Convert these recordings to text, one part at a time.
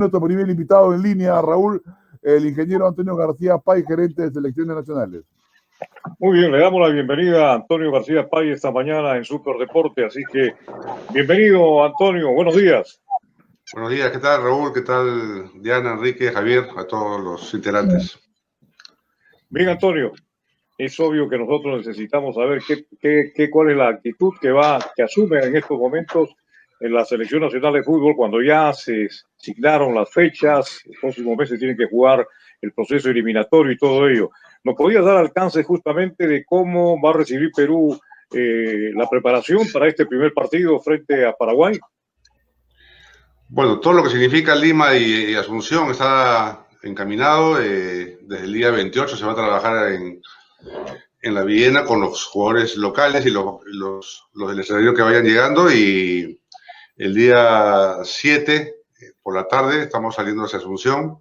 Nuestro primer invitado en línea, Raúl, el ingeniero Antonio García Pay, gerente de selecciones nacionales. Muy bien, le damos la bienvenida a Antonio García Pay esta mañana en Superdeporte, así que bienvenido, Antonio, buenos días. Buenos días, ¿qué tal, Raúl? ¿Qué tal, Diana, Enrique, Javier, a todos los integrantes? Bien, Antonio, es obvio que nosotros necesitamos saber cuál es la actitud que asume en estos momentos en la Selección Nacional de Fútbol cuando ya se asignaron las fechas, el próximo mes se tiene que jugar el proceso eliminatorio y todo ello. ¿Nos podías dar alcance justamente de cómo va a recibir Perú la preparación para este primer partido frente a Paraguay? Bueno, todo lo que significa Lima y Asunción está encaminado. Desde el día 28 se va a trabajar en la Viena con los jugadores locales y los del escenario que vayan llegando, y el día 7 por la tarde estamos saliendo hacia Asunción.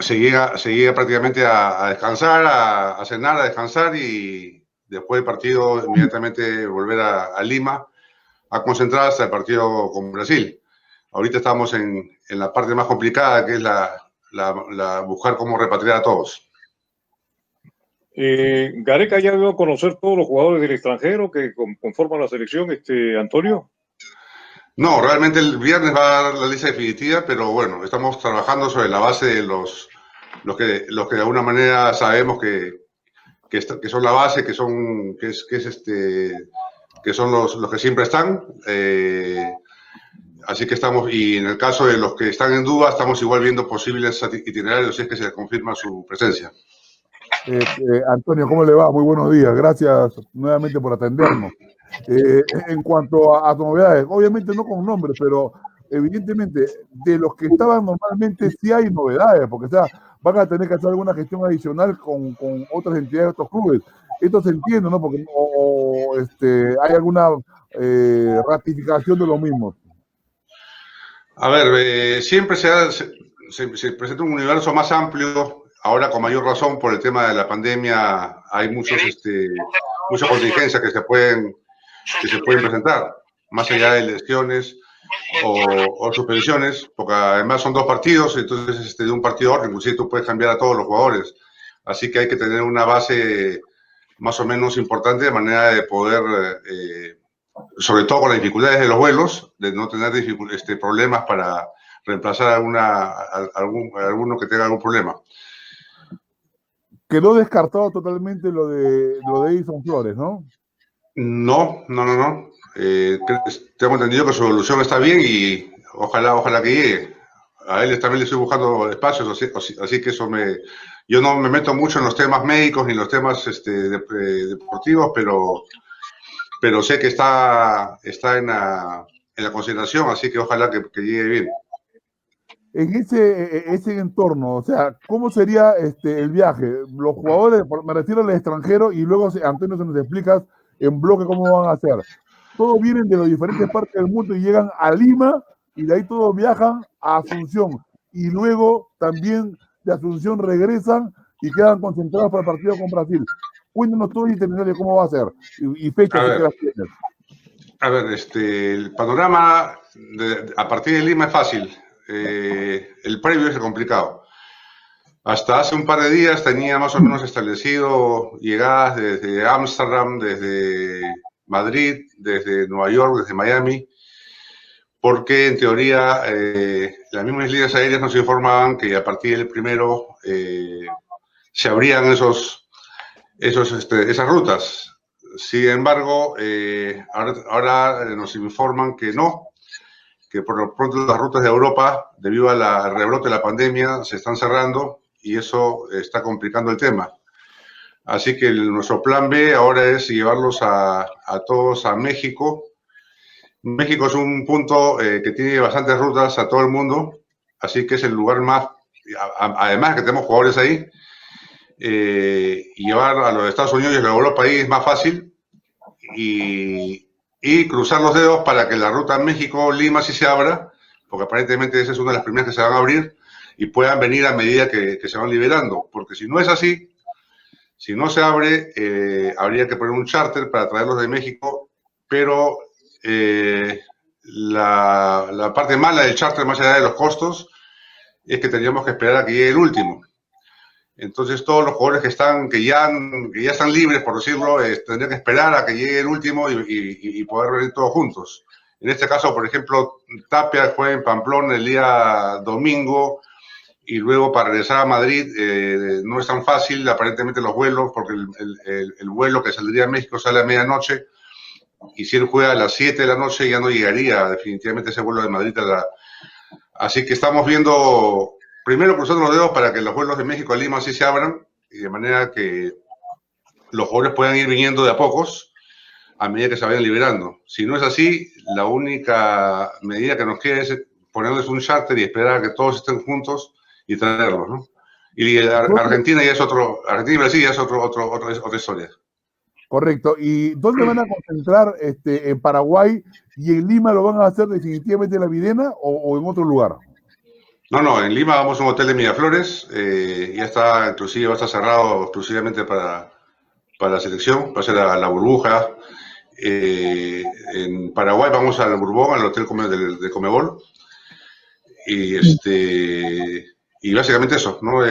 Se llega prácticamente a descansar, a cenar, a descansar, y después del partido inmediatamente volver a Lima a concentrar hasta el partido con Brasil. Ahorita estamos en la parte más complicada, que es la buscar cómo repatriar a todos. Gareca ya dio a conocer todos los jugadores del extranjero que conforman la selección, Antonio. No, realmente el viernes va a dar la lista definitiva, pero bueno, estamos trabajando sobre la base de los que de alguna manera sabemos que son la base, que son los que siempre están. Así que estamos, y en el caso de los que están en duda, estamos igual viendo posibles itinerarios si es que se confirma su presencia. Antonio, ¿cómo le va? Muy buenos días. Gracias nuevamente por atendernos. En cuanto a novedades, obviamente no con nombres, pero evidentemente de los que estaban normalmente sí hay novedades, porque o sea, van a tener que hacer alguna gestión adicional con otras entidades de otros clubes. Esto se entiende, ¿no? Porque hay alguna ratificación de lo mismo. A ver, siempre se presenta un universo más amplio, ahora con mayor razón por el tema de la pandemia. Hay muchas contingencias que se pueden presentar, más allá de lesiones o suspensiones, porque además son dos partidos, entonces de un partido a otro, inclusive tú puedes cambiar a todos los jugadores. Así que hay que tener una base más o menos importante de manera de poder, sobre todo con las dificultades de los vuelos, de no tener problemas para reemplazar a alguno que tenga algún problema. Quedó descartado totalmente lo de Edison Flores, ¿no? No. Tengo entendido que su evolución está bien y ojalá que llegue. A él también le estoy buscando espacios, así que yo no me meto mucho en los temas médicos ni en los temas deportivos, pero sé que está en la consideración, así que ojalá que llegue bien. En ese entorno, o sea, ¿cómo sería el viaje? Los jugadores, me refiero al extranjero, y luego, Antonio, se nos explicas en bloque cómo van a hacer. Todos vienen de las diferentes partes del mundo y llegan a Lima, y de ahí todos viajan a Asunción. Y luego también de Asunción regresan y quedan concentrados para el partido con Brasil. Cuéntanos todo y terminar cómo va a ser. Y fechas que las tienes. A ver, el panorama a partir de Lima es fácil. El previo es el complicado. Hasta hace un par de días tenía más o menos establecido llegadas desde Ámsterdam, desde Madrid, desde Nueva York, desde Miami, porque en teoría las mismas líneas aéreas nos informaban que a partir del primero se abrían esas rutas. Sin embargo, ahora nos informan que no, que por lo pronto las rutas de Europa, debido al rebrote de la pandemia, se están cerrando y eso está complicando el tema. Así que nuestro plan B ahora es llevarlos a todos a México. México es un punto que tiene bastantes rutas a todo el mundo, así que es el lugar más, además que tenemos jugadores ahí, llevar a los Estados Unidos y a Europa ahí es más fácil, y cruzar los dedos para que la ruta México-Lima sí se abra, porque aparentemente esa es una de las primeras que se van a abrir y puedan venir a medida que se van liberando, porque si no es así, si no se abre, habría que poner un charter para traerlos de México, pero La parte mala del charter, más allá de los costos, es que teníamos que esperar a que llegue el último. Entonces todos los jugadores que ya están libres, por decirlo, tendrían que esperar a que llegue el último y poder venir todos juntos. En este caso, por ejemplo, Tapia fue en Pamplona el día domingo y luego para regresar a Madrid no es tan fácil, aparentemente los vuelos, porque el vuelo que saldría a México sale a medianoche y si él juega a las 7 de la noche ya no llegaría definitivamente ese vuelo de Madrid Así que estamos viendo, primero cruzando los dedos para que los vuelos de México a Lima sí se abran, y de manera que los jugadores puedan ir viniendo de a pocos a medida que se vayan liberando. Si no es así, la única medida que nos queda es ponerles un charter y esperar a que todos estén juntos y traerlos, ¿no? Y Argentina ya es Argentina y Brasil ya es otra historia. Correcto. ¿Y dónde van a concentrar en Paraguay y en Lima lo van a hacer definitivamente en la Videna o en otro lugar? No, en Lima vamos a un hotel de Miraflores, ya está, inclusive va a estar cerrado exclusivamente para la selección, va a ser la burbuja. En Paraguay vamos al Bourbon, al hotel de Comebol, y básicamente eso, ¿no?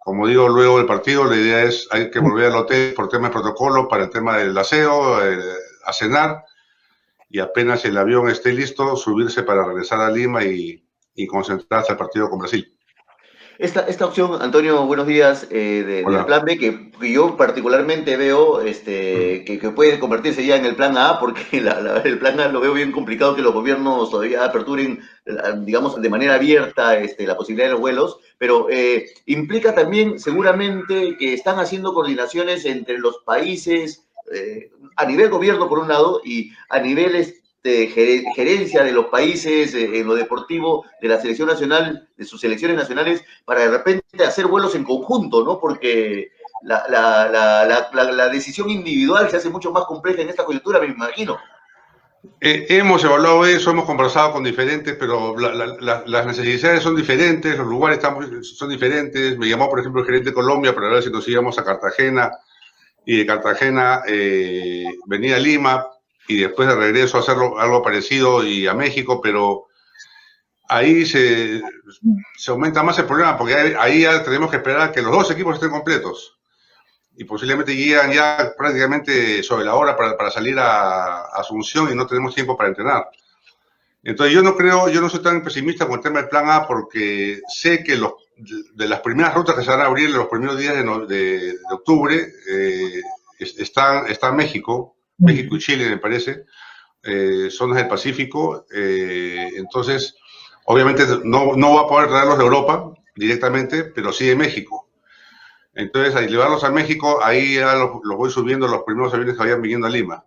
Como digo, luego del partido, la idea es, hay que volver al hotel por tema de protocolo, para el tema del aseo, a cenar, y apenas el avión esté listo, subirse para regresar a Lima y concentrarse al partido con Brasil. Esta opción, Antonio, buenos días, del plan B, que yo particularmente veo que puede convertirse ya en el plan A, porque el plan A lo veo bien complicado que los gobiernos todavía aperturen, digamos, de manera abierta la posibilidad de los vuelos, pero implica también seguramente que están haciendo coordinaciones entre los países, a nivel gobierno por un lado, y a nivel de gerencia de los países en lo deportivo de la selección nacional, de sus selecciones nacionales, para de repente hacer vuelos en conjunto, ¿no? Porque la decisión individual se hace mucho más compleja en esta coyuntura, me imagino. Hemos evaluado eso, hemos conversado con diferentes, pero las necesidades son diferentes, los lugares son diferentes. Me llamó, por ejemplo, el gerente de Colombia para ver si nos íbamos a Cartagena, y de Cartagena venía a Lima, y después de regreso a hacer algo parecido y a México, pero ahí se aumenta más el problema, porque ahí ya tenemos que esperar a que los dos equipos estén completos. Y posiblemente llegan ya prácticamente sobre la hora para salir a Asunción y no tenemos tiempo para entrenar. Entonces yo no soy tan pesimista con el tema del plan A, porque sé que de las primeras rutas que se van a abrir en los primeros días de octubre está México y Chile, me parece, zonas del Pacífico. Entonces, obviamente no va a poder traerlos de Europa directamente, pero sí de México. Entonces, al llevarlos a México, ahí ya los voy subiendo los primeros aviones que vayan viniendo a Lima.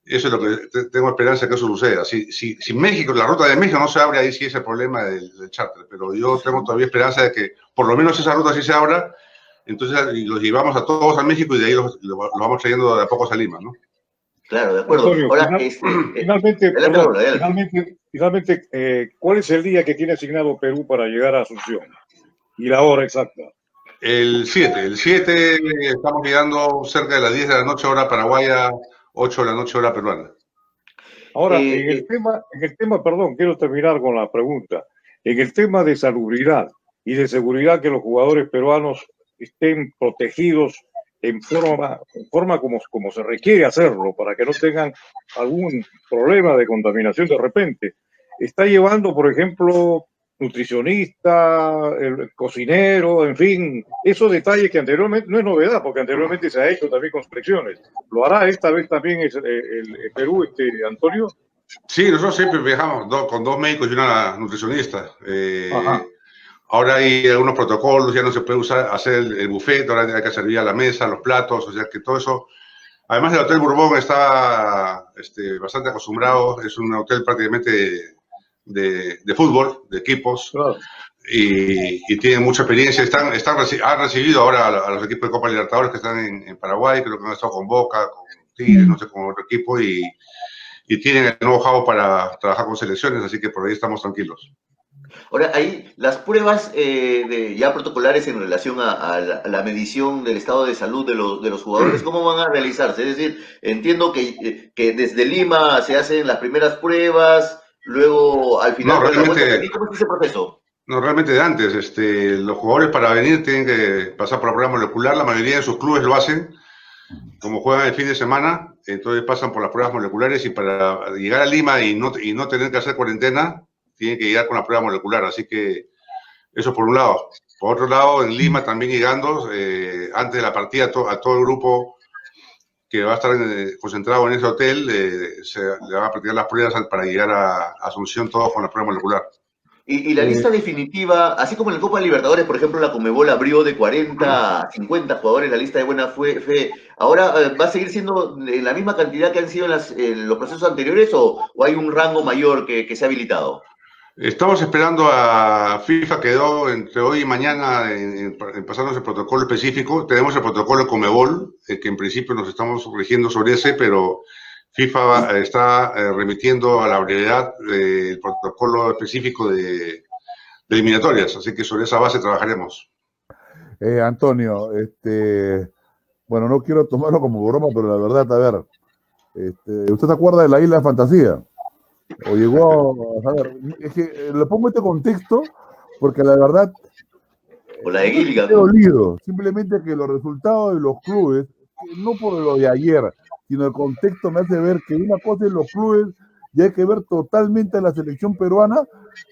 Eso es lo que tengo esperanza que eso suceda. Si México, la ruta de México no se abre, ahí sí es el problema del charter. Pero yo tengo todavía esperanza de que por lo menos esa ruta sí se abra. Entonces los llevamos a todos a México y de ahí los vamos trayendo de a pocos a Lima, ¿no? Claro, de acuerdo. Antonio, ahora, finalmente, ¿cuál es el día que tiene asignado Perú para llegar a Asunción? Y la hora exacta. El 7 estamos llegando cerca de las 10 de la noche, hora paraguaya, 8 de la noche, hora peruana. Ahora, en el tema, perdón, quiero terminar con la pregunta. En el tema de salubridad y de seguridad, que los jugadores peruanos estén protegidos en forma como se requiere hacerlo, para que no tengan algún problema de contaminación de repente. Está llevando, por ejemplo, nutricionista, el cocinero, en fin, esos detalles que anteriormente, no es novedad, porque anteriormente se ha hecho también con selecciones. ¿Lo hará esta vez también el Perú, Antonio? Sí, nosotros siempre viajamos con 2 médicos y una nutricionista. Ahora hay algunos protocolos, ya no se puede hacer el buffet, ahora hay que servir a la mesa, los platos, o sea que todo eso. Además, el Hotel Bourbon está bastante acostumbrado, es un hotel prácticamente de fútbol, de equipos, claro. y tienen mucha experiencia. Han recibido ahora a los equipos de Copa Libertadores que están en Paraguay, creo que han estado con Boca, con Tigres, no sé, con otro equipo, y tienen el know-how para trabajar con selecciones, así que por ahí estamos tranquilos. Ahora, ahí las pruebas ya protocolares en relación a la medición del estado de salud de los jugadores, ¿cómo van a realizarse? Es decir, entiendo que desde Lima se hacen las primeras pruebas, luego al final No, de la vuelta, realmente, ¿cómo es ese proceso? no, realmente de antes. Los jugadores para venir tienen que pasar por la prueba molecular. La mayoría de sus clubes lo hacen. Como juegan el fin de semana, entonces pasan por las pruebas moleculares y para llegar a Lima y no tener que hacer cuarentena, tienen que llegar con la prueba molecular. Así que eso por un lado. Por otro lado, en Lima también llegando, antes de la partida, a todo el grupo que va a estar concentrado en ese hotel, se le van a practicar las pruebas para llegar a Asunción todos con la prueba molecular. Y la lista definitiva, así como en la Copa Libertadores, por ejemplo, la Conmebol abrió de 40 a 50 jugadores la lista de buena fe. ¿Ahora va a seguir siendo la misma cantidad que han sido en los procesos anteriores o hay un rango mayor que se ha habilitado? Estamos esperando a FIFA, quedó entre hoy y mañana en pasarnos el protocolo específico. Tenemos el protocolo de Conmebol, que en principio nos estamos rigiendo sobre ese, pero FIFA está remitiendo a la brevedad el protocolo específico de eliminatorias, así que sobre esa base trabajaremos. Antonio, bueno, no quiero tomarlo como broma, pero la verdad, a ver, ¿usted se acuerda de la Isla de Fantasía? O llegó a saber, es que le pongo este contexto porque la verdad O la de Gilligan. he dolido, simplemente que los resultados de los clubes, no por lo de ayer, sino el contexto me hace ver que una cosa es los clubes y hay que ver totalmente a la selección peruana.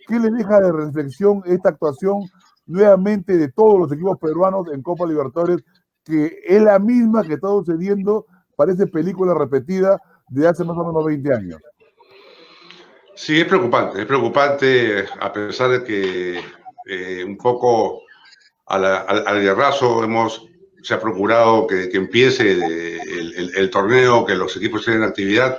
¿Qué le deja de reflexión esta actuación nuevamente de todos los equipos peruanos en Copa Libertadores, que es la misma que está sucediendo, parece película repetida de hace más o menos 20 años? Sí, es preocupante a pesar de que un poco al guerrazo se ha procurado que empiece el torneo, que los equipos estén en actividad.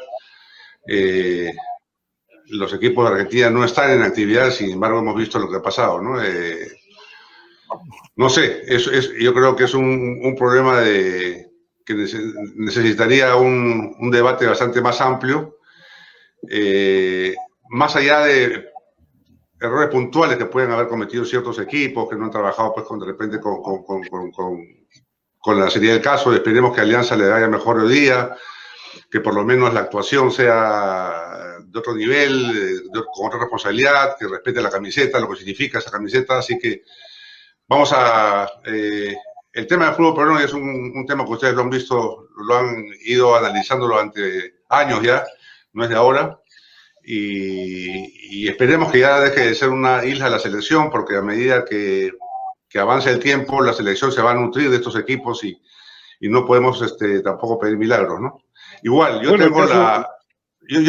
Los equipos de Argentina no están en actividad, sin embargo hemos visto lo que ha pasado, ¿no? No sé, yo creo que es un problema que necesitaría un debate bastante más amplio. Más allá de errores puntuales que pueden haber cometido ciertos equipos que no han trabajado pues de repente con la seriedad del caso, esperemos que a Alianza le vaya mejor hoy día, que por lo menos la actuación sea de otro nivel, con otra responsabilidad, que respete la camiseta, lo que significa esa camiseta, así que vamos el tema del fútbol peruano es un tema que ustedes lo han visto, lo han ido analizando durante años ya, no es de ahora. Y esperemos que ya deje de ser una isla la selección, porque a medida que avance el tiempo, la selección se va a nutrir de estos equipos y no podemos tampoco pedir milagros, ¿no? Igual, yo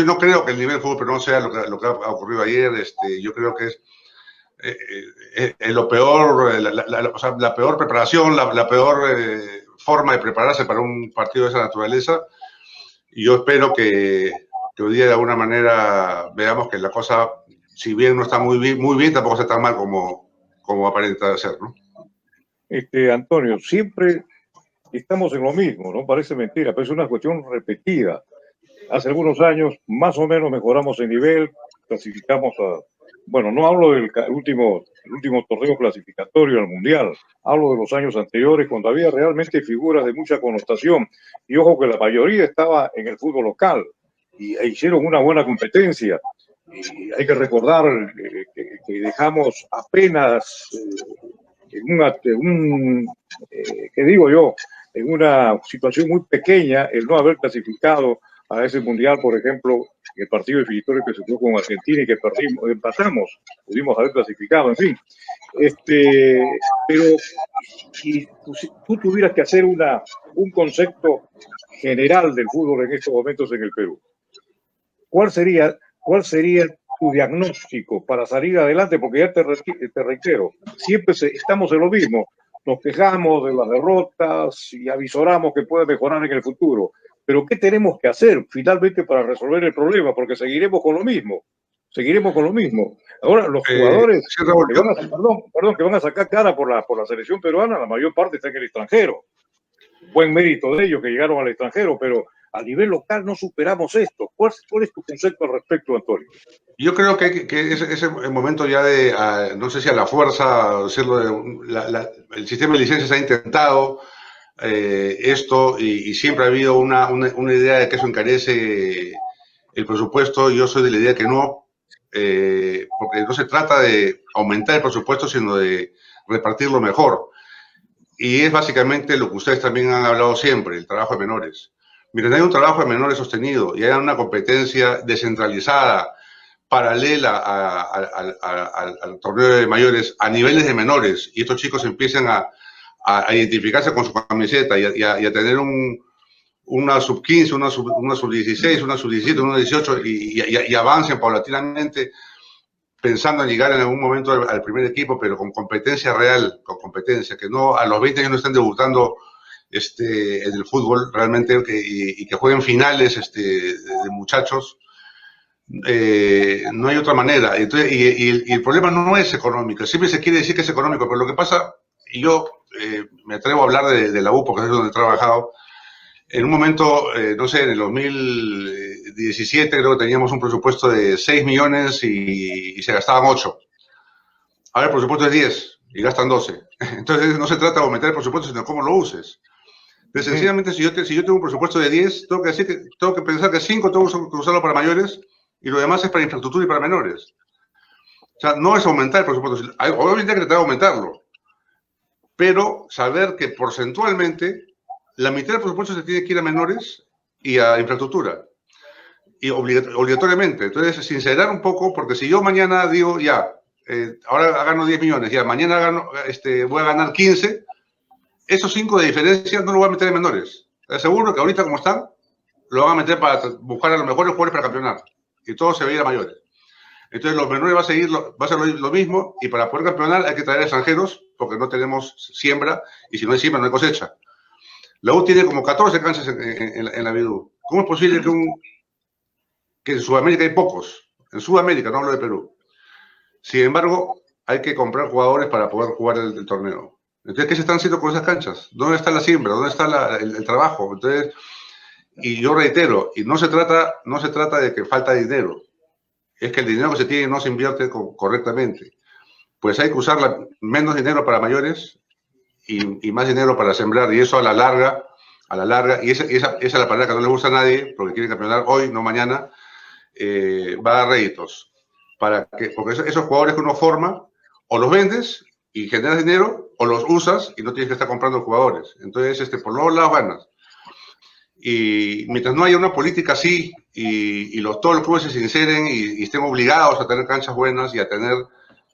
no creo que el nivel de fútbol pero no sea lo que ha ocurrido ayer. Yo creo que es lo peor, la peor preparación, la peor forma de prepararse para un partido de esa naturaleza. Y yo espero que hoy día de alguna manera veamos que la cosa, si bien no está muy bien, tampoco está tan mal como aparenta ser, ¿no? Antonio, siempre estamos en lo mismo, ¿no? Parece mentira, pero es una cuestión repetida. Hace algunos años más o menos mejoramos el nivel, clasificamos bueno, no hablo del último torneo clasificatorio al Mundial, hablo de los años anteriores cuando había realmente figuras de mucha connotación. Y ojo que la mayoría estaba en el fútbol local e hicieron una buena competencia. Y hay que recordar que dejamos apenas ¿qué digo yo? En una situación muy pequeña el no haber clasificado a ese mundial, por ejemplo, el partido definitorio que se jugó con Argentina y que empatamos, pudimos haber clasificado, en fin. Pero si tú tuvieras que hacer un concepto general del fútbol en estos momentos en el Perú, ¿cuál sería tu diagnóstico para salir adelante? Porque ya te reitero, siempre estamos en lo mismo. Nos quejamos de las derrotas y avisoramos que puede mejorar en el futuro. Pero ¿qué tenemos que hacer finalmente para resolver el problema? Porque seguiremos con lo mismo. Ahora, los jugadores que van a sacar cara por la selección peruana, la mayor parte está en el extranjero. Buen mérito de ellos que llegaron al extranjero, pero a nivel local no superamos esto. ¿Cuál es tu concepto al respecto, Antonio? Yo creo que es el momento ya de, no sé si a la fuerza, hacerlo el sistema de licencias ha intentado esto y siempre ha habido una idea de que eso encarece el presupuesto. Yo soy de la idea que no, porque no se trata de aumentar el presupuesto, sino de repartirlo mejor. Y es básicamente lo que ustedes también han hablado siempre, el trabajo de menores. Miren, hay un trabajo de menores sostenido y hay una competencia descentralizada, paralela al torneo de mayores, a niveles de menores, y estos chicos empiezan a identificarse con su camiseta y a tener una sub-15, una sub-16, una sub-17, una 18, y avancen paulatinamente pensando en llegar en algún momento al primer equipo, pero con competencia real, con competencia, que no a los 20 años no estén debutando en el fútbol realmente y que jueguen finales de muchachos. No hay otra manera. Entonces, y el problema no es económico. Siempre se quiere decir que es económico, pero lo que pasa, y yo me atrevo a hablar de la U porque es donde he trabajado. En un momento, no sé, en el 2017 creo que teníamos un presupuesto de 6 millones y se gastaban 8. Ahora el presupuesto es 10 y gastan 12. Entonces no se trata de aumentar el presupuesto, sino cómo lo uses. Entonces, sencillamente, si yo tengo un presupuesto de 10, tengo que pensar que 5 tengo que usarlo para mayores y lo demás es para infraestructura y para menores. O sea, no es aumentar el presupuesto. Obviamente hay que tratar de aumentarlo, pero saber que porcentualmente la mitad del presupuesto se tiene que ir a menores y a infraestructura. Y obligatoriamente. Entonces, sincerar un poco, porque si yo mañana digo, ya, ahora gano 10 millones, ya, mañana voy a ganar 15, esos 5 de diferencia no lo voy a meter en menores. Te aseguro que ahorita como están, lo van a meter para buscar a los mejores jugadores para campeonar. Y todo se va a ir a mayores. Entonces, los menores va a ser lo mismo, y para poder campeonar hay que traer extranjeros, porque no tenemos siembra, y si no hay siembra no hay cosecha. La U tiene como 14 canchas en la BIDU. ¿Cómo es posible que en Sudamérica hay pocos? En Sudamérica, no hablo de Perú. Sin embargo, hay que comprar jugadores para poder jugar el torneo. Entonces, ¿qué se están haciendo con esas canchas? ¿Dónde está la siembra? ¿Dónde está el trabajo? Entonces, y yo reitero, y no se trata de que falta dinero. Es que el dinero que se tiene no se invierte correctamente. Pues hay que usar menos dinero para mayores y más dinero para sembrar, y eso a la larga, y esa es la palabra que no le gusta a nadie, porque quieren campeonar hoy, no mañana, va a dar réditos. Porque esos jugadores que uno forma, o los vendes y generas dinero, o los usas y no tienes que estar comprando jugadores. Entonces, por los lados ganas. Y mientras no haya una política así, y todos los clubes se sinceren y estén obligados a tener canchas buenas y a tener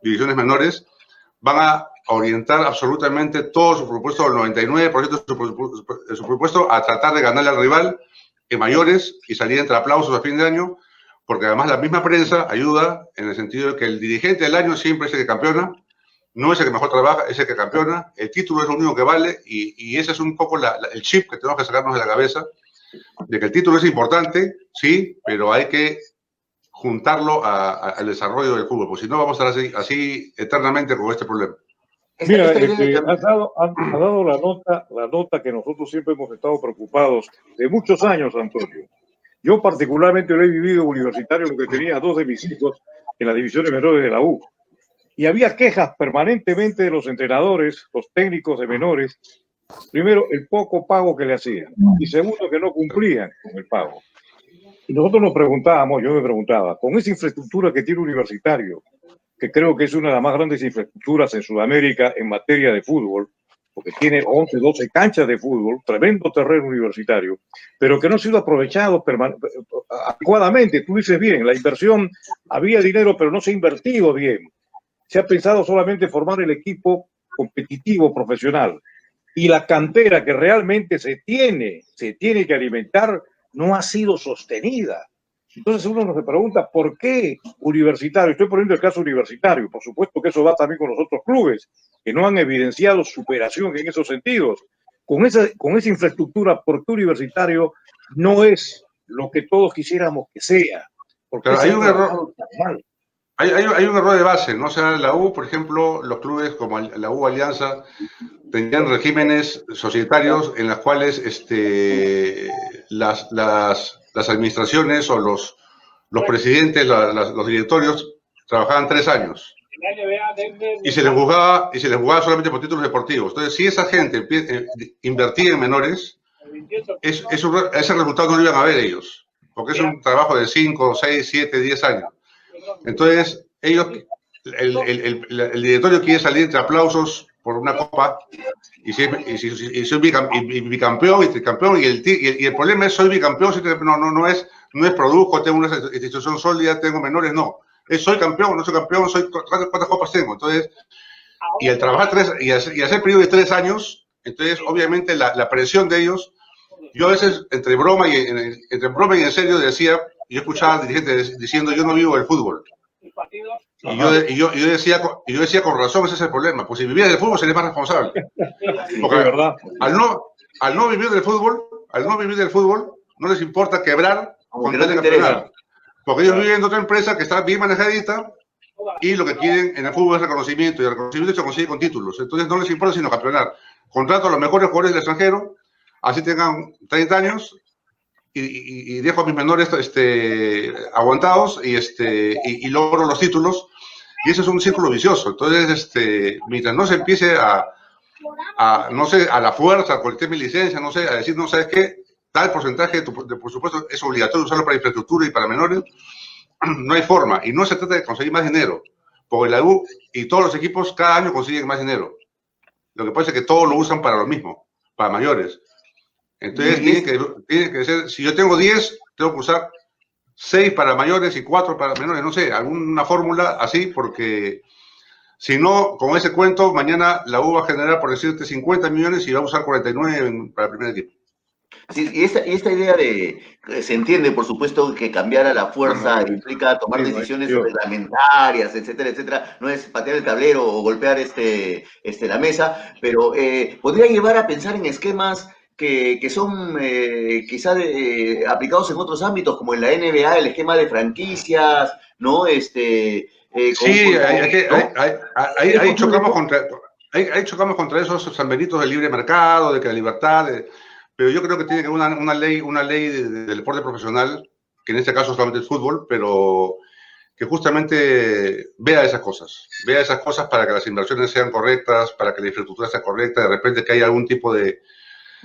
divisiones menores, van a orientar absolutamente todo su presupuesto, el 99% de su presupuesto, a tratar de ganarle al rival en mayores y salir entre aplausos a fin de año, porque además la misma prensa ayuda en el sentido de que el dirigente del año siempre es el que campeona, no es el que mejor trabaja, es el que campeona, el título es lo único que vale, y ese es un poco el chip que tenemos que sacarnos de la cabeza, de que el título es importante, sí, pero hay que juntarlo al desarrollo del fútbol, porque si no vamos a estar así eternamente con este problema. Mira, has dado la nota que nosotros siempre hemos estado preocupados de muchos años, Antonio. Yo particularmente lo he vivido universitario, lo que tenía 2 de mis hijos en las divisiones menores de la U. Y había quejas permanentemente de los entrenadores, los técnicos de menores. Primero, el poco pago que le hacían. Y segundo, que no cumplían con el pago. Y nosotros nos preguntábamos, yo me preguntaba, con esa infraestructura que tiene Universitario, que creo que es una de las más grandes infraestructuras en Sudamérica en materia de fútbol, porque tiene 11, 12 canchas de fútbol, tremendo terreno universitario, pero que no ha sido aprovechado adecuadamente. Tú dices bien, la inversión, había dinero, pero no se ha invertido bien. Se ha pensado solamente en formar el equipo competitivo, profesional. Y la cantera que realmente se tiene que alimentar, no ha sido sostenida. Entonces uno se pregunta, ¿por qué Universitario? Estoy poniendo el caso Universitario, por supuesto que eso va también con los otros clubes, que no han evidenciado superación en esos sentidos. Con esa infraestructura, ¿por qué Universitario no es lo que todos quisiéramos que sea? Porque hay un error. hay un error de base, ¿no? O sea, la U, por ejemplo, los clubes como la U Alianza tenían regímenes societarios en los cuales las administraciones o los presidentes, los directorios, trabajaban 3 años. Y se les jugaba solamente por títulos deportivos. Entonces, si esa gente invertía en menores, ese resultado no lo iban a ver ellos, porque es un trabajo de 5, 6, 7, 10 años. Entonces, el directorio quiere salir entre aplausos por una copa, y soy bicampeón y tricampeón, y el problema es soy bicampeón, no es produzco, tengo una institución sólida, tengo menores, no. Es soy campeón, no soy campeón, ¿cuántas copas tengo? Entonces, y al trabajar y hacer periodo de 3 años, entonces obviamente la presión de ellos, yo a veces entre broma y en serio decía, yo escuchaba a dirigentes diciendo yo no vivo del fútbol. Y yo decía con razón, ese es el problema, pues si vivieras del fútbol serías más responsable. Porque ¿verdad? Al no vivir del fútbol, no les importa quebrar con tal de campeonar. Porque ellos viven en otra empresa que está bien manejadita y lo que quieren en el fútbol es reconocimiento, y el reconocimiento se consigue con títulos. Entonces no les importa sino campeonar. Contrato a los mejores jugadores del extranjero, así tengan 30 años, y dejo a mis menores aguantados y logro los títulos, y eso es un círculo vicioso. Entonces, mientras no se empiece no sé, a la fuerza, con el tema de licencia, no sé, a decir, no sabes qué, tal porcentaje de por supuesto es obligatorio usarlo para infraestructura y para menores, no hay forma, y no se trata de conseguir más dinero, porque la U y todos los equipos cada año consiguen más dinero. Lo que pasa es que todos lo usan para lo mismo, para mayores. Entonces, tiene que ser, si yo tengo 10, tengo que usar 6 para mayores y 4 para menores, no sé, alguna fórmula así, porque si no, con ese cuento, mañana la U va a generar, por decirte, 50 millones y va a usar 49 para el primer equipo. Sí, y esta idea se entiende, por supuesto, que cambiar a la fuerza implica tomar decisiones reglamentarias, etcétera, etcétera. No es patear el tablero o golpear la mesa, pero podría llevar a pensar en esquemas que son quizá aplicados en otros ámbitos, como en la NBA, el esquema de franquicias, ¿no? Sí, ahí chocamos contra esos sanbenitos del libre mercado, de que la libertad, pero yo creo que tiene que haber una ley del deporte profesional, que en este caso solamente es fútbol, pero que justamente vea esas cosas para que las inversiones sean correctas, para que la infraestructura sea correcta, de repente que haya algún tipo de,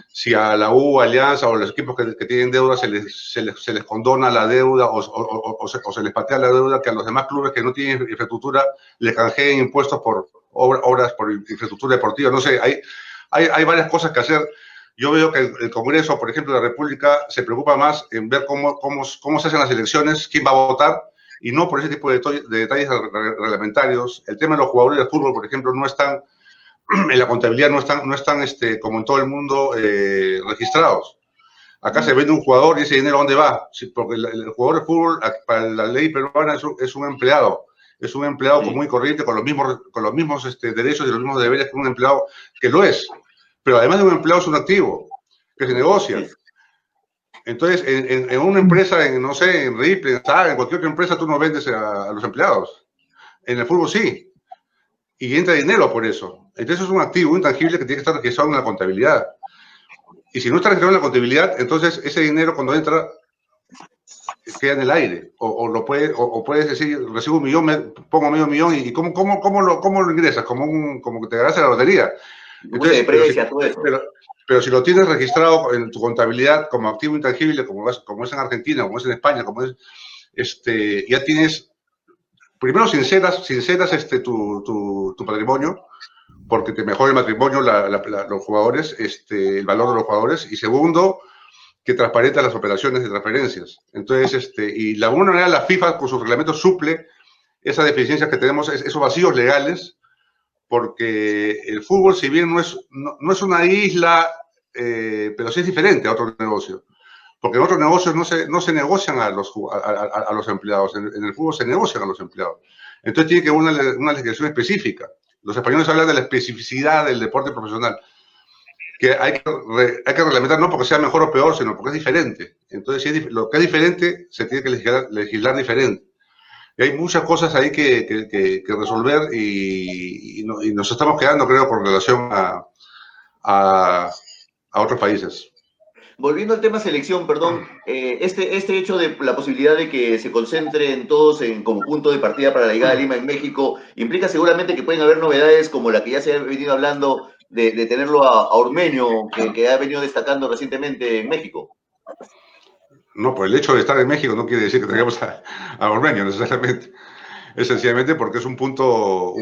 si a la U, Alianza o los equipos que tienen deuda se les condona la deuda o se les patea la deuda, que a los demás clubes que no tienen infraestructura les canjeen impuestos por obras, por infraestructura deportiva, no sé, hay varias cosas que hacer. Yo veo que el Congreso, por ejemplo, de la República se preocupa más en ver cómo se hacen las elecciones, quién va a votar, y no por ese tipo de detalles reglamentarios. El tema de los jugadores de fútbol, por ejemplo, no están en la contabilidad, no están como en todo el mundo registrados. Acá se vende un jugador y ese dinero ¿a dónde va? Sí, porque el jugador de fútbol, para la ley peruana, es un empleado. Es un empleado común y corriente con los mismos derechos y los mismos deberes que un empleado que lo es. Pero además de un empleado es un activo que se negocia. Entonces, en una empresa, no sé, en Ripley, en cualquier otra empresa, tú no vendes a los empleados. En el fútbol sí. Y entra dinero por eso. Entonces es un activo intangible que tiene que estar registrado en la contabilidad. Y si no está registrado en la contabilidad, entonces ese dinero cuando entra queda en el aire. O puedes decir, recibo 1 millón, pongo medio millón, y ¿cómo lo ingresas? Como que te ganas la lotería. Entonces, pero si lo tienes registrado en tu contabilidad como activo intangible, como es en Argentina, como es en España, ya tienes, primero sinceras tu patrimonio, porque te mejora el matrimonio los jugadores, el valor de los jugadores, y segundo, que transparenta las operaciones de transferencias. Entonces, y de alguna manera la FIFA con sus reglamentos suple esas deficiencias que tenemos, esos vacíos legales, porque el fútbol, si bien no es una isla, pero sí es diferente a otro negocio. Porque en otros negocios no se negocian a los empleados, en el fútbol se negocian a los empleados. Entonces tiene que haber una legislación específica. Los españoles hablan de la especificidad del deporte profesional, que hay que reglamentar no porque sea mejor o peor, sino porque es diferente. Entonces, lo que es diferente se tiene que legislar diferente. Y hay muchas cosas ahí que resolver y nos estamos quedando, creo, con relación a otros países. Volviendo al tema selección, perdón, este hecho de la posibilidad de que se concentren todos como punto de partida para la llegada de Lima en México, implica seguramente que pueden haber novedades como la que ya se ha venido hablando de tenerlo a Ormeño, que ha venido destacando recientemente en México. No, pues el hecho de estar en México no quiere decir que tengamos a Ormeño necesariamente. Es sencillamente porque es un punto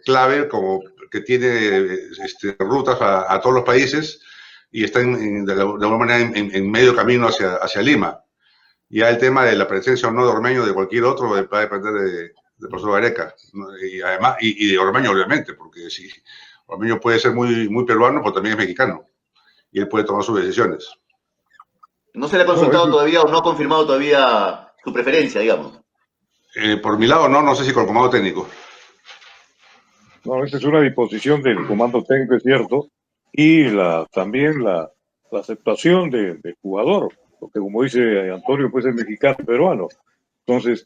clave como que tiene rutas a todos los países y está de alguna manera en medio camino hacia Lima. Ya el tema de la presencia o no de Ormeño de cualquier otro va a depender del profesor Gareca. Y además, y de Ormeño obviamente, porque si Ormeño puede ser muy peruano, pues también es mexicano. Y él puede tomar sus decisiones. ¿No se le ha consultado todavía o no ha confirmado todavía su preferencia, digamos? Por mi lado, no sé si con el comando técnico. No, esa es una disposición del comando técnico, es cierto, y también la aceptación del jugador, porque como dice Antonio, pues es mexicano peruano. Entonces,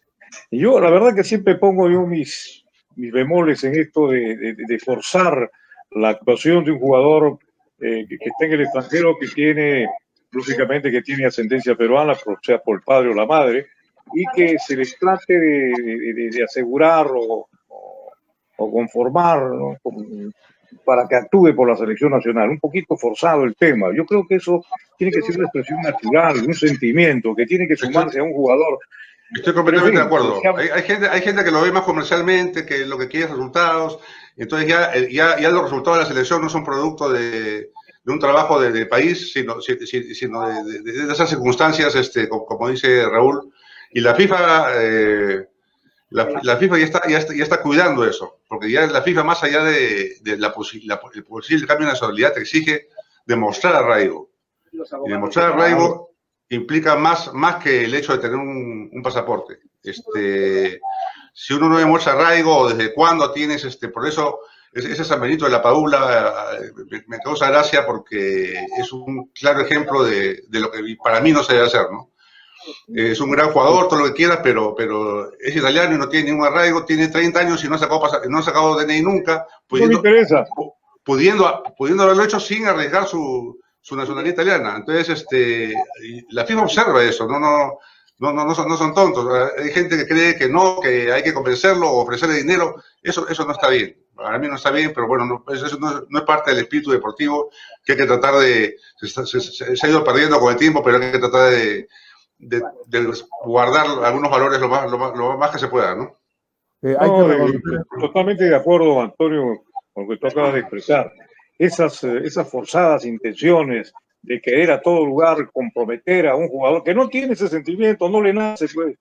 yo la verdad que siempre pongo yo mis bemoles en esto de forzar la actuación de un jugador que está en el extranjero, que tiene, lógicamente, que tiene ascendencia peruana, sea por el padre o la madre, y que se les trate de asegurar o conformar, ¿no? Para que actúe por la selección nacional. Un poquito forzado el tema. Yo creo que eso tiene que ser una expresión natural, un sentimiento que tiene que sumarse a un jugador. Estoy completamente de acuerdo. Hay gente que lo ve más comercialmente, que lo que quiere es resultados. Entonces ya los resultados de la selección no son producto de un trabajo de país, sino de esas circunstancias, como dice Raúl. Y la FIFA... La FIFA ya está cuidando eso, porque ya la FIFA, más allá de el posible cambio de nacionalidad, te exige demostrar arraigo. Y demostrar arraigo implica más que el hecho de tener un pasaporte. Si uno no demuestra arraigo, ¿desde cuándo tienes? Por eso, ese San Benito de la Padula me causa gracia porque es un claro ejemplo de lo que para mí no se debe hacer, ¿no? Es un gran jugador, todo lo que quieras, pero es italiano y no tiene ningún arraigo, tiene 30 años y no ha sacado DNI nunca, pudiendo haberlo hecho sin arriesgar su nacionalidad italiana. Entonces, la FIFA observa eso, no son tontos. Hay gente que cree que hay que convencerlo o ofrecerle dinero. Eso no está bien. Para mí no está bien, pero bueno, eso no es parte del espíritu deportivo que hay que tratar se ha ido perdiendo con el tiempo, pero hay que tratar de guardar algunos valores lo más que se pueda, ¿no? Totalmente de acuerdo, Antonio, con lo que tú acabas de expresar. Esas forzadas intenciones de querer a todo lugar comprometer a un jugador que no tiene ese sentimiento, no le nace, pues.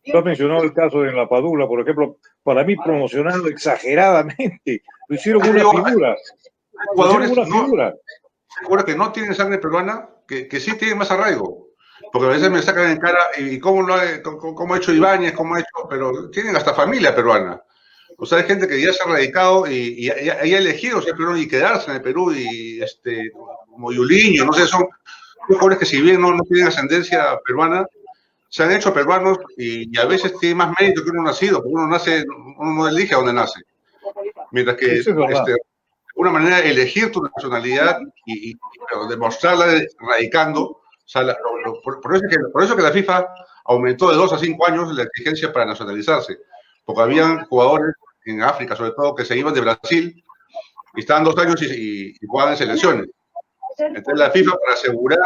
Tú has mencionado el caso de La Padula, por ejemplo, para mí promocionando exageradamente. Lo hicieron una figura. Jugadores que no tienen sangre peruana, que sí tienen más arraigo. Porque a veces me sacan en cara, ¿y cómo ha hecho Ibáñez? Pero tienen hasta familia peruana. O sea, hay gente que ya se ha radicado y ha elegido ser peruano y quedarse en el Perú, y como Yuliño, no sé, son jóvenes que si bien no tienen ascendencia peruana, se han hecho peruanos y a veces tienen más mérito que uno nacido, porque uno no elige a dónde nace. Mientras que, de alguna manera, elegir tu nacionalidad y demostrarla radicando. O sea, por eso que la FIFA aumentó de 2 a 5 años la exigencia para nacionalizarse, porque habían jugadores en África, sobre todo, que se iban de Brasil y estaban 2 años y jugaban en selecciones. Entonces la FIFA, para asegurar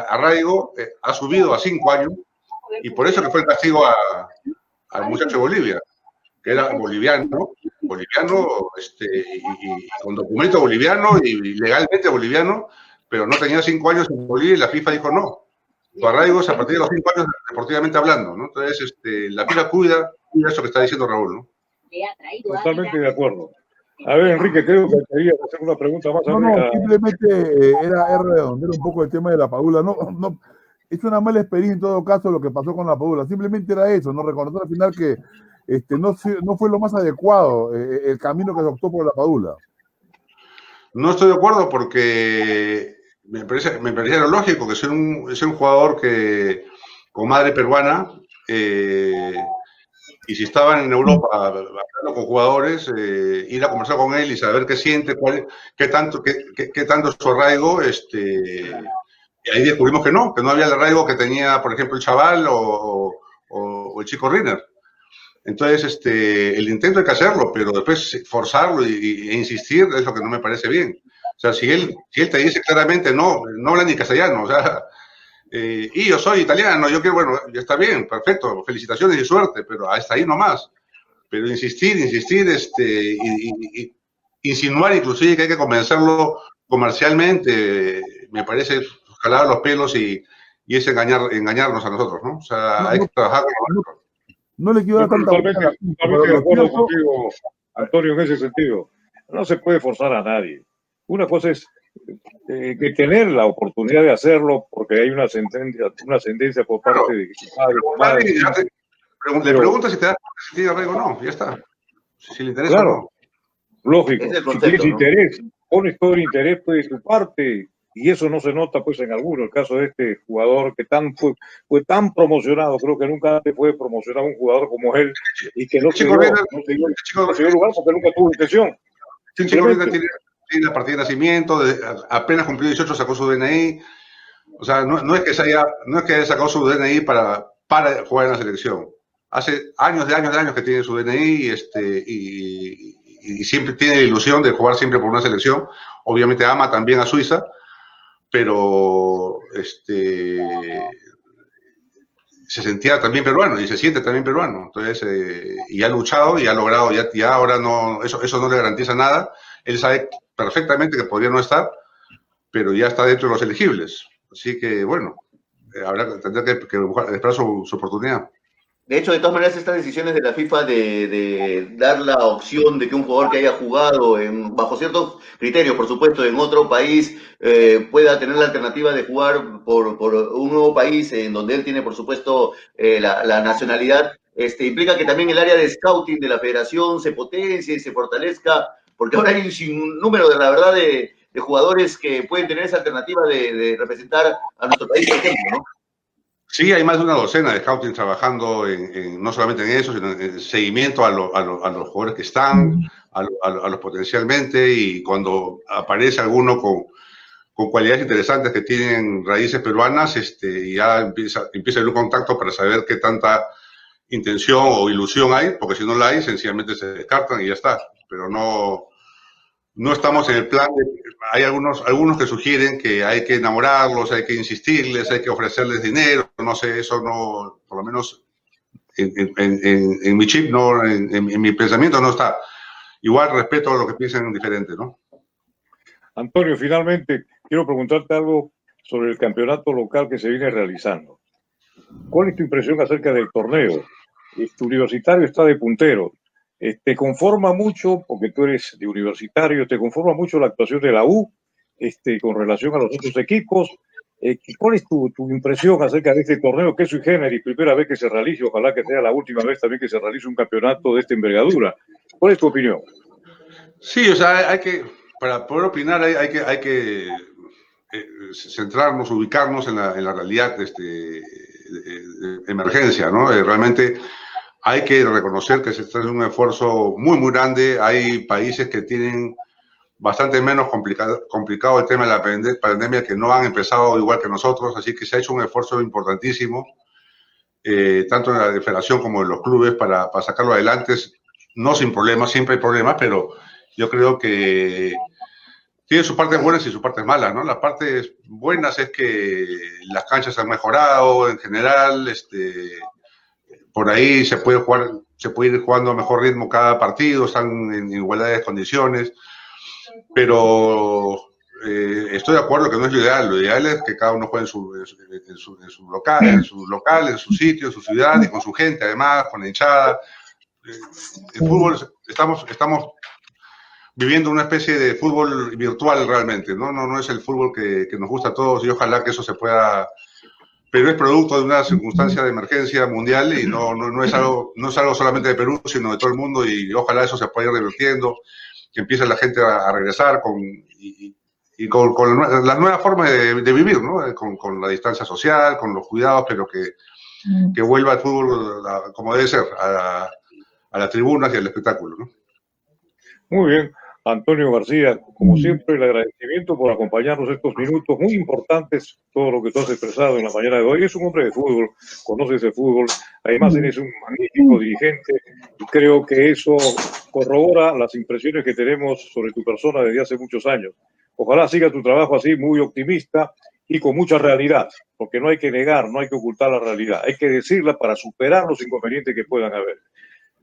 arraigo, ha subido a 5 años, y por eso que fue el castigo al muchacho de Bolivia, que era boliviano, y con documento boliviano y legalmente boliviano, pero no tenía 5 años en Bolivia, y la FIFA dijo no. Tu arraigo es a partir de los 5 años, deportivamente hablando, ¿no? Entonces, la FIFA cuida eso que está diciendo Raúl, ¿no? Totalmente de acuerdo. A ver, Enrique, creo que querías hacer una pregunta más. No, simplemente era redondear un poco el tema de La Padula. No, es una mala experiencia en todo caso lo que pasó con La Padula. Simplemente era eso, ¿no? Reconocer al final que no fue lo más adecuado el camino que se optó por La Padula. No estoy de acuerdo porque me parece lo lógico que sea un jugador con madre peruana, Y si estaban en Europa hablando con jugadores, ir a conversar con él y saber qué siente, qué tanto es su arraigo, y ahí descubrimos que no había el arraigo que tenía, por ejemplo, el Chaval o el Chico Riner. Entonces, el intento hay que hacerlo, pero después forzarlo e insistir es lo que no me parece bien. O sea, si él te dice claramente, no habla ni castellano, o sea, y yo soy italiano, yo quiero, bueno, ya está bien, perfecto, felicitaciones y suerte, pero hasta ahí nomás. Pero insistir, y insinuar inclusive que hay que convencerlo comercialmente, me parece jalar los pelos y es engañarnos a nosotros, ¿no? O sea, hay que trabajar con nosotros. No le quiero dar tanta totalmente de acuerdo contigo, Antonio, en ese sentido. No se puede forzar a nadie. Una cosa es que tener la oportunidad de hacerlo porque hay una sentencia por parte de su padre. Le preguntas si te das cuenta si tiene arraigo o no, ya está. Si le interesa claro, o no. Lógico. Concepto, si tienes ¿no? interés, pones todo el interés pues, de tu parte. Y eso no se nota pues en alguno. El caso de este jugador que fue tan promocionado, creo que nunca antes fue promocionado un jugador como él y que no se dio lugar porque nunca tuvo intención. El Chico Riner tiene la partida de nacimiento, apenas cumplió 18 sacó su DNI. O sea, no es que haya sacado su DNI para jugar en la selección. Hace años que tiene su DNI y siempre tiene la ilusión de jugar siempre por una selección. Obviamente ama también a Suiza, pero se sentía también peruano y se siente también peruano. Entonces, y ha luchado y ha logrado, ya ahora no, eso no le garantiza nada. Él sabe perfectamente que podría no estar, pero ya está dentro de los elegibles. Así que, bueno, tendrá que esperar su oportunidad. De hecho, de todas maneras, estas decisiones de la FIFA de dar la opción de que un jugador que haya jugado bajo ciertos criterios, por supuesto, en otro país, pueda tener la alternativa de jugar por un nuevo país en donde él tiene, por supuesto, la nacionalidad, implica que también el área de scouting de la federación se potencie y se fortalezca, porque ahora hay un sinnúmero, de la verdad, de jugadores que pueden tener esa alternativa de representar a nuestro país, por ejemplo, ¿no? Sí, hay más de una docena de scouting trabajando no solamente en eso, sino en el seguimiento a los jugadores que están, a los potencialmente, y cuando aparece alguno con cualidades interesantes que tienen raíces peruanas, ya empieza a haber un contacto para saber qué tanta intención o ilusión hay, porque si no la hay, sencillamente se descartan y ya está. Pero no estamos en el plan hay algunos que sugieren que hay que enamorarlos, hay que insistirles, hay que ofrecerles dinero, no sé, eso no, por lo menos en mi chip, no, en mi pensamiento no está. Igual respeto a lo que piensan diferente, ¿no? Antonio, finalmente quiero preguntarte algo sobre el campeonato local que se viene realizando. ¿Cuál es tu impresión acerca del torneo? Tu Universitario está de puntero. ¿Te conforma mucho, porque tú eres de Universitario, te conforma mucho la actuación de la U con relación a los otros equipos? ¿Cuál es tu impresión acerca de este torneo que es sui generis, primera vez que se realice, ojalá que sea la última vez también que se realice un campeonato de esta envergadura? ¿Cuál es tu opinión? Sí, o sea, para poder opinar hay que centrarnos, ubicarnos en la realidad de emergencia, ¿no? Realmente hay que reconocer que se está haciendo un esfuerzo muy, muy grande. Hay países que tienen bastante menos complicado el tema de la pandemia, que no han empezado igual que nosotros, así que se ha hecho un esfuerzo importantísimo, tanto en la federación como en los clubes, para sacarlo adelante, no sin problemas, siempre hay problemas, pero yo creo que tiene sus partes buenas y sus partes malas, ¿no? Las partes buenas es que las canchas han mejorado en general, por ahí se puede ir jugando a mejor ritmo cada partido, están en igualdad de condiciones, pero estoy de acuerdo que no es lo ideal es que cada uno juegue en su local, en su sitio, en su ciudad y con su gente, además, con la hinchada. El fútbol, estamos viviendo una especie de fútbol virtual realmente, no es el fútbol que nos gusta a todos, y ojalá que eso se pueda, pero es producto de una circunstancia de emergencia mundial y no es algo solamente de Perú, sino de todo el mundo, y ojalá eso se pueda ir revirtiendo, que empiece la gente a regresar con las nuevas formas de vivir, ¿no? Con la distancia social, con los cuidados, pero que que vuelva el fútbol como debe ser, a las tribunas y al espectáculo, ¿no? Muy bien, Antonio García, como siempre, el agradecimiento por acompañarnos estos minutos muy importantes, todo lo que tú has expresado en la mañana de hoy. Es un hombre de fútbol, conoces el fútbol, además eres un magnífico dirigente y creo que eso corrobora las impresiones que tenemos sobre tu persona desde hace muchos años. Ojalá siga tu trabajo así, muy optimista y con mucha realidad, porque no hay que negar, no hay que ocultar la realidad, hay que decirla para superar los inconvenientes que puedan haber.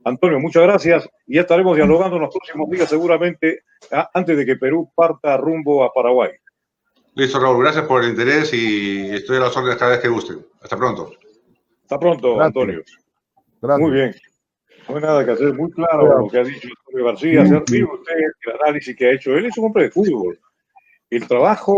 Antonio, muchas gracias y ya estaremos dialogando en los próximos días seguramente antes de que Perú parta rumbo a Paraguay. Listo, Raúl, gracias por el interés y estoy a las órdenes cada vez que gusten. Hasta pronto. Hasta pronto, Gracias. Antonio. Gracias. Muy bien. No hay nada que hacer, muy claro lo que ha dicho Antonio García. Mire usted el análisis que ha hecho. Él es un hombre de fútbol. El trabajo